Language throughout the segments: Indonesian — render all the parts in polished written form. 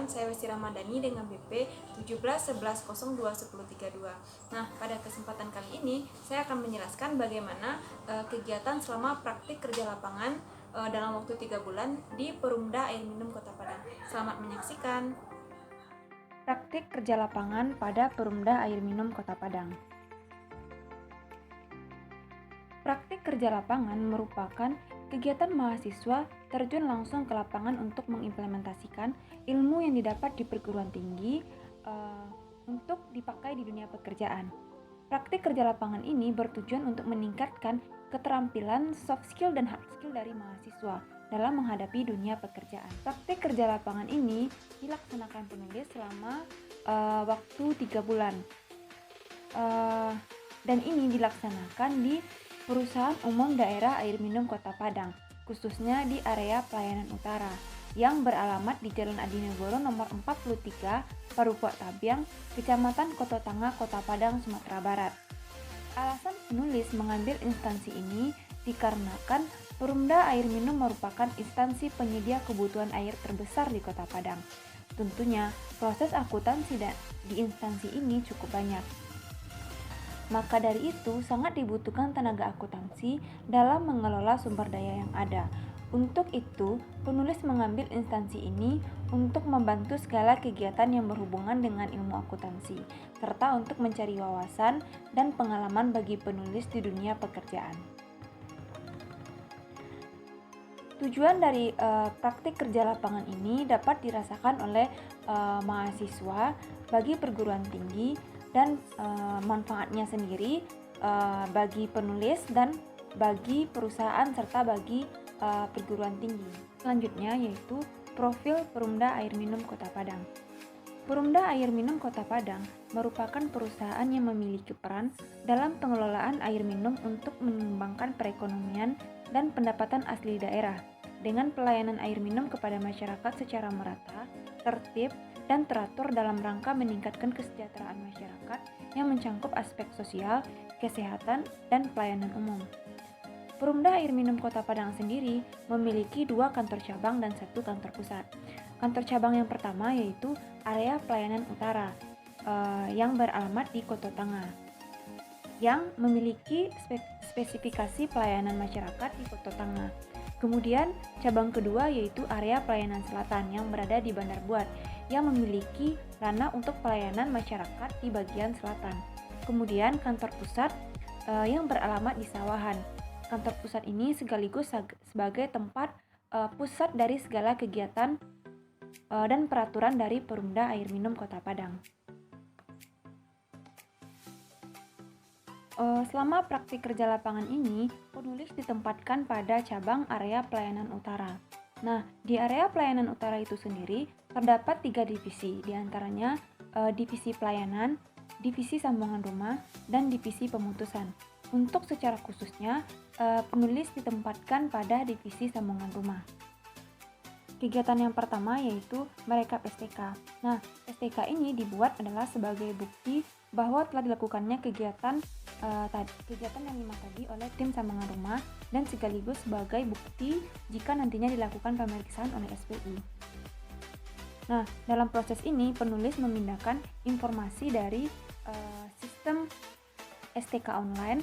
perkenalkan, saya Westi Ramadhani dengan BP 1711021032. Nah, pada kesempatan kali ini saya akan menjelaskan bagaimana kegiatan selama praktik kerja lapangan dalam waktu 3 bulan di Perumda Air Minum Kota Padang. Selamat menyaksikan. Praktik kerja lapangan pada Perumda Air Minum Kota Padang. Praktik kerja lapangan merupakan kegiatan mahasiswa terjun langsung ke lapangan untuk mengimplementasikan ilmu yang didapat di perguruan tinggi untuk dipakai di dunia pekerjaan. Praktik kerja lapangan ini bertujuan untuk meningkatkan keterampilan soft skill dan hard skill dari mahasiswa dalam menghadapi dunia pekerjaan. Praktik kerja lapangan ini dilaksanakan penulis selama waktu 3 bulan. Dan ini dilaksanakan di Perusahaan Umum Daerah Air Minum Kota Padang, khususnya di area Pelayanan Utara, yang beralamat di Jalan Adinegoro nomor 43, Parupok Tabiang, Kecamatan Kototanga, Kota Padang, Sumatera Barat. Alasan penulis mengambil instansi ini dikarenakan Perumda Air Minum merupakan instansi penyedia kebutuhan air terbesar di Kota Padang. Tentunya, proses akuntansi di instansi ini cukup banyak. Maka dari itu, sangat dibutuhkan tenaga akuntansi dalam mengelola sumber daya yang ada. Untuk itu, penulis mengambil instansi ini untuk membantu segala kegiatan yang berhubungan dengan ilmu akuntansi, serta untuk mencari wawasan dan pengalaman bagi penulis di dunia pekerjaan. Tujuan dari praktik kerja lapangan ini dapat dirasakan oleh mahasiswa bagi perguruan tinggi dan manfaatnya sendiri bagi penulis dan bagi perusahaan serta bagi perguruan tinggi. Selanjutnya yaitu profil Perumda Air Minum Kota Padang. Perumda Air Minum Kota Padang merupakan perusahaan yang memiliki peran dalam pengelolaan air minum untuk mengembangkan perekonomian dan pendapatan asli daerah dengan pelayanan air minum kepada masyarakat secara merata, tertib, dan teratur dalam rangka meningkatkan kesejahteraan masyarakat yang mencakup aspek sosial, kesehatan, dan pelayanan umum. Perumda Air Minum Kota Padang sendiri memiliki 2 kantor cabang dan 1 kantor pusat. Kantor cabang yang pertama yaitu area Pelayanan Utara yang beralamat di Kototanga, yang memiliki spesifikasi pelayanan masyarakat di Kototanga. Kemudian cabang kedua yaitu area Pelayanan Selatan yang berada di Bandar Buat, yang memiliki ranah untuk pelayanan masyarakat di bagian selatan. Kemudian kantor pusat yang beralamat di Sawahan. Kantor pusat ini sekaligus sebagai tempat pusat dari segala kegiatan dan peraturan dari Perumda Air Minum Kota Padang. Selama praktik kerja lapangan ini, penulis ditempatkan pada cabang area Pelayanan Utara. Nah, di area Pelayanan Utara itu sendiri terdapat 3 divisi, diantaranya divisi pelayanan, divisi sambungan rumah, dan divisi pemutusan. Untuk secara khususnya, penulis ditempatkan pada divisi sambungan rumah. Kegiatan yang pertama yaitu merekap STK. Nah, STK ini dibuat adalah sebagai bukti bahwa telah dilakukannya kegiatan yang 5 tadi oleh tim sambungan rumah dan sekaligus sebagai bukti jika nantinya dilakukan pemeriksaan oleh SPI. Nah, dalam proses ini penulis memindahkan informasi dari sistem STK online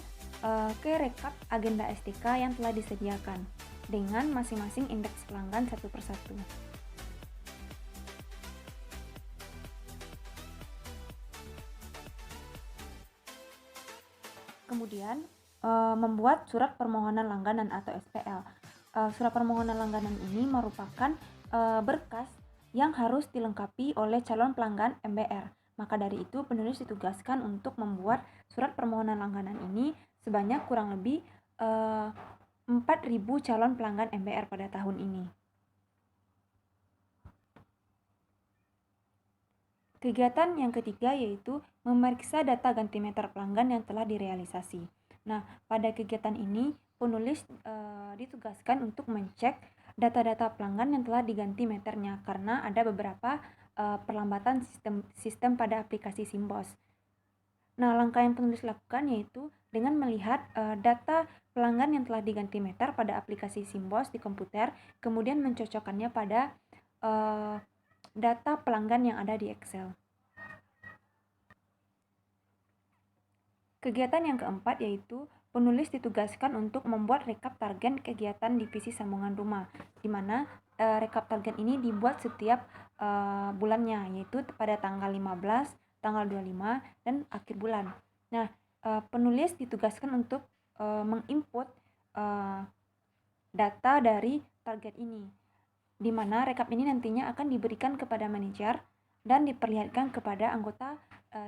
ke rekap agenda STK yang telah disediakan dengan masing-masing indeks pelanggan satu persatu. Kemudian membuat surat permohonan langganan atau SPL. Surat permohonan langganan ini merupakan berkas yang harus dilengkapi oleh calon pelanggan MBR. Maka dari itu penulis ditugaskan untuk membuat surat permohonan langganan ini sebanyak kurang lebih 4.000 calon pelanggan MBR pada tahun ini. Kegiatan yang ketiga yaitu memeriksa data ganti meter pelanggan yang telah direalisasi. Nah, pada kegiatan ini penulis ditugaskan untuk mengecek data-data pelanggan yang telah diganti meternya karena ada beberapa perlambatan sistem pada aplikasi SIMBOS. Nah, langkah yang penulis lakukan yaitu dengan melihat data pelanggan yang telah diganti meter pada aplikasi SIMBOS di komputer, kemudian mencocokkannya pada data pelanggan yang ada di Excel. Kegiatan yang keempat yaitu penulis ditugaskan untuk membuat rekap target kegiatan divisi sambungan rumah, di mana rekap target ini dibuat setiap bulannya, yaitu pada tanggal 15, tanggal 25, dan akhir bulan. Nah, penulis ditugaskan untuk menginput data dari target ini, di mana rekap ini nantinya akan diberikan kepada manajer dan diperlihatkan kepada anggota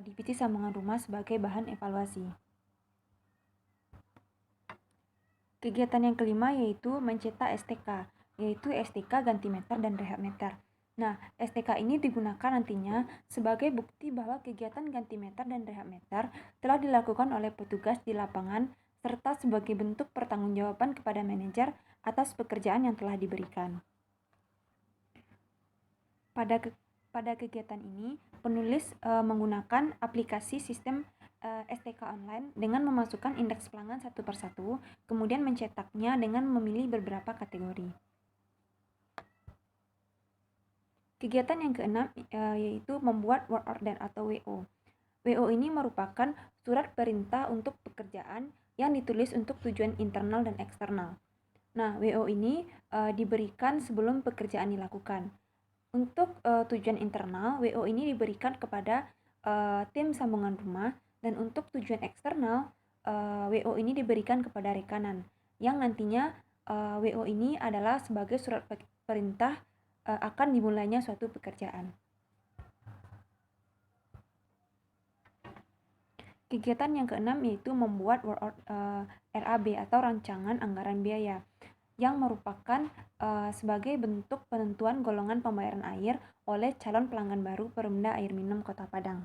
divisi sambungan rumah sebagai bahan evaluasi. Kegiatan yang kelima yaitu mencetak STK, yaitu STK ganti meter dan rehab meter. Nah, STK ini digunakan nantinya sebagai bukti bahwa kegiatan ganti meter dan rehab meter telah dilakukan oleh petugas di lapangan serta sebagai bentuk pertanggungjawaban kepada manajer atas pekerjaan yang telah diberikan. Pada kegiatan ini, penulis menggunakan aplikasi sistem STK online dengan memasukkan indeks pelanggan satu persatu, kemudian mencetaknya dengan memilih beberapa kategori. Kegiatan yang keenam yaitu membuat work order atau WO. WO ini merupakan surat perintah untuk pekerjaan yang ditulis untuk tujuan internal dan eksternal. Nah, WO ini diberikan sebelum pekerjaan dilakukan. Untuk tujuan internal, WO ini diberikan kepada tim sambungan rumah, dan untuk tujuan eksternal, WO ini diberikan kepada rekanan, yang nantinya WO ini adalah sebagai surat perintah akan dimulainya suatu pekerjaan. Kegiatan yang keenam yaitu membuat RAB atau rancangan anggaran biaya, yang merupakan sebagai bentuk penentuan golongan pembayaran air oleh calon pelanggan baru Perumda Air Minum Kota Padang.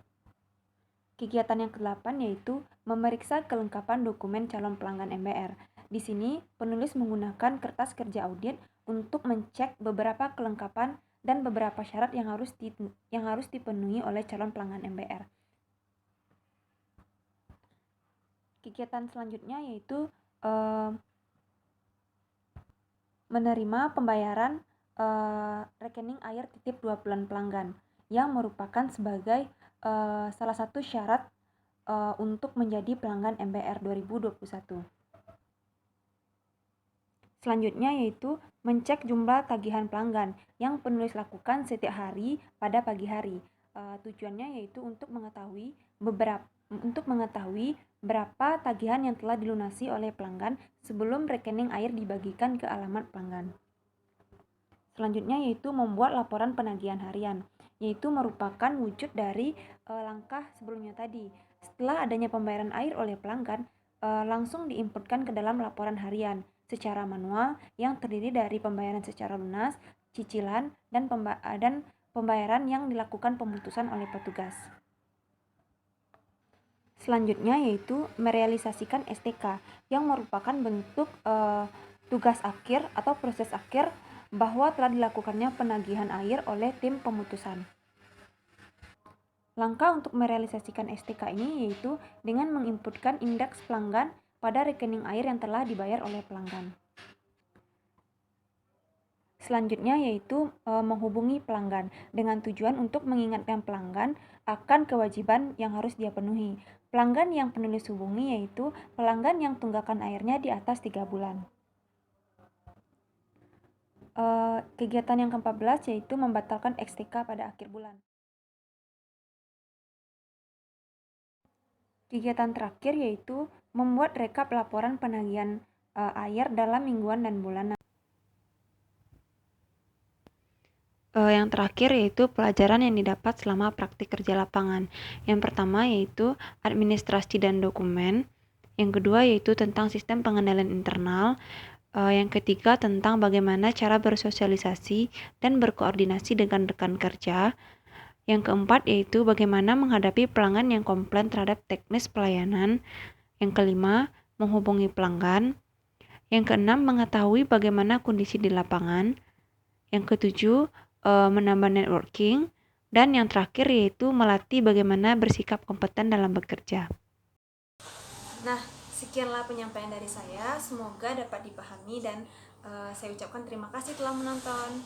Kegiatan yang ke-8 yaitu memeriksa kelengkapan dokumen calon pelanggan MBR. Di sini, penulis menggunakan kertas kerja audit untuk mencek beberapa kelengkapan dan beberapa syarat yang harus dipenuhi oleh calon pelanggan MBR. Kegiatan selanjutnya yaitu menerima pembayaran rekening air titip 2 bulan pelanggan, yang merupakan sebagai salah satu syarat untuk menjadi pelanggan MBR 2021. Selanjutnya yaitu mencek jumlah tagihan pelanggan yang penulis lakukan setiap hari pada pagi hari. Tujuannya yaitu untuk mengetahui berapa tagihan yang telah dilunasi oleh pelanggan sebelum rekening air dibagikan ke alamat pelanggan. Selanjutnya yaitu membuat laporan penagihan harian, yaitu merupakan wujud dari langkah sebelumnya tadi. Setelah adanya pembayaran air oleh pelanggan, langsung diinputkan ke dalam laporan harian secara manual yang terdiri dari pembayaran secara lunas, cicilan, dan pembayaran yang dilakukan pemutusan oleh petugas. Selanjutnya yaitu merealisasikan STK, yang merupakan bentuk tugas akhir atau proses akhir bahwa telah dilakukannya penagihan air oleh tim pemutusan. Langkah untuk merealisasikan STK ini yaitu dengan menginputkan indeks pelanggan pada rekening air yang telah dibayar oleh pelanggan. Selanjutnya yaitu menghubungi pelanggan dengan tujuan untuk mengingatkan pelanggan akan kewajiban yang harus dia penuhi. Pelanggan yang penulis hubungi yaitu pelanggan yang tunggakan airnya di atas 3 bulan. Kegiatan yang ke-14 yaitu membatalkan STK pada akhir bulan. Kegiatan terakhir yaitu membuat rekap laporan penagihan air dalam mingguan dan bulanan. Yang terakhir yaitu pelajaran yang didapat selama praktik kerja lapangan. Yang pertama yaitu administrasi dan dokumen. Yang kedua yaitu tentang sistem pengendalian internal. Yang ketiga tentang bagaimana cara bersosialisasi dan berkoordinasi dengan rekan kerja. Yang keempat yaitu bagaimana menghadapi pelanggan yang komplain terhadap teknis pelayanan. Yang kelima, menghubungi pelanggan. Yang keenam, mengetahui bagaimana kondisi di lapangan. Yang ketujuh, menambah networking. Dan yang terakhir yaitu melatih bagaimana bersikap kompeten dalam bekerja. Nah, sekianlah penyampaian dari saya. Semoga dapat dipahami dan saya ucapkan terima kasih telah menonton.